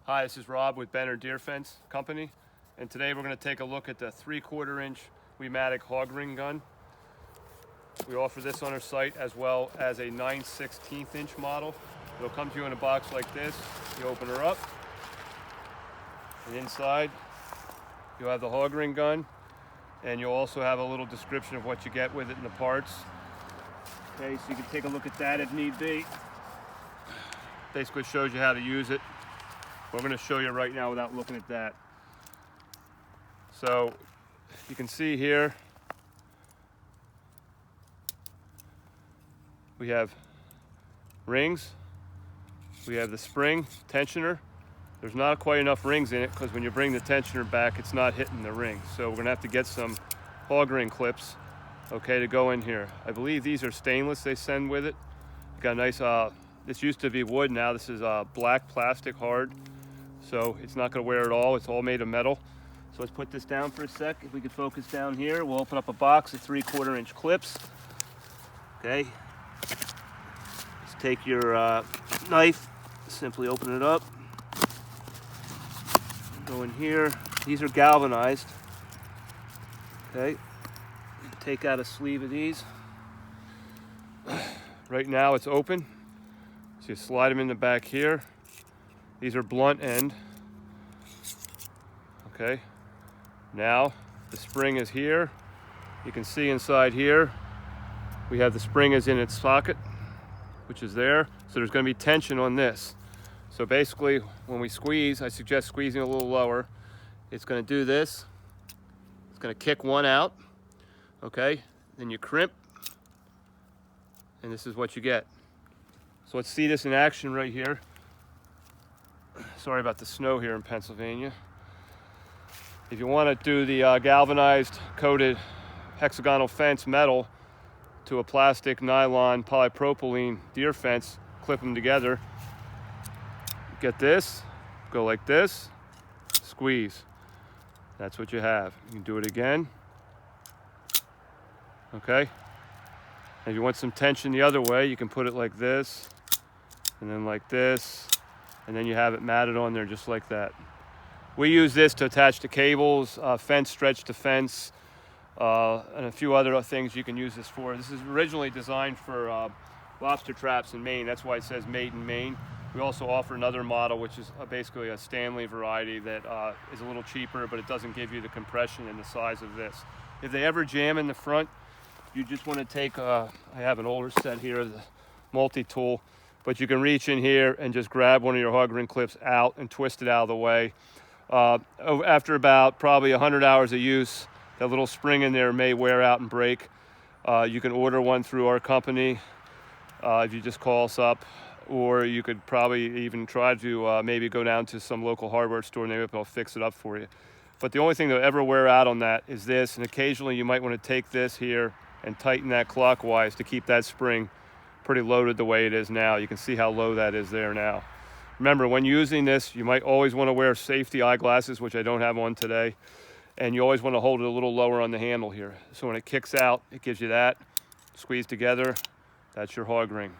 Hi, this is Rob with Benner Deer Fence Company, and today we're going to take a look at the 3/4 inch Wematic Hog Ring Gun. We offer this on our site as well as a 9/16 inch model. It'll come to you in a box like this. You open her up, and inside you'll have the hog ring gun, and you'll also have a little description of what you get with it in the parts. Okay, so you can take a look at that if need be. Basically shows you how to use it. We're going to show you right now without looking at that. So you can see here we have rings, we have the spring tensioner. There's not quite enough rings in it because when you bring the tensioner back it's not hitting the ring, so we're going to have to get some hog ring clips, okay, to go in here. I believe these are stainless they send with it. Got a nice this used to be wood, now this is black plastic hard, so it's not going to wear at all. It's all made of metal. So let's put this down for a sec. If we could focus down here, we'll open up a box of 3/4 inch clips. Okay, just take your knife, simply open it up, go in here. These are galvanized. Okay, take out a sleeve of these. Right now it's open, so you slide them in the back here. These are blunt end. Okay, now the spring is here. You can see inside here we have the spring is in its socket, which is there, so there's going to be tension on this. So basically when we squeeze, I suggest squeezing a little lower. It's going to do this, it's going to kick one out. Okay, then you crimp, and this is what you get. So let's see this in action right here. Sorry about the snow here in Pennsylvania. If you want to do the galvanized coated hexagonal fence metal to a plastic nylon polypropylene deer fence, clip them together. Get this, go like this, squeeze. That's what you have. You can do it again. Okay. If you want some tension the other way, you can put it like this, and then like this, and then you have it matted on there just like that. We use this to attach to cables, fence stretch to fence, and a few other things you can use this for. This is originally designed for lobster traps in Maine. That's why it says made in Maine. We also offer another model, which is basically a Stanley variety that is a little cheaper, but it doesn't give you the compression and the size of this. If they ever jam in the front, you just want to take, I have an older set here, the multi-tool, but you can reach in here and just grab one of your hog ring clips out and twist it out of the way. After about probably 100 hours of use, that little spring in there may wear out and break. You can order one through our company if you just call us up, or you could probably even try to maybe go down to some local hardware store and maybe they'll fix it up for you. But the only thing that'll ever wear out on that is this, and occasionally you might want to take this here and tighten that clockwise to keep that spring pretty loaded the way it is now. You can see how low that is there now. Remember, when using this, you might always want to wear safety eyeglasses, which I don't have on today, and you always want to hold it a little lower on the handle here. So when it kicks out, it gives you that. Squeeze together, that's your hog ring.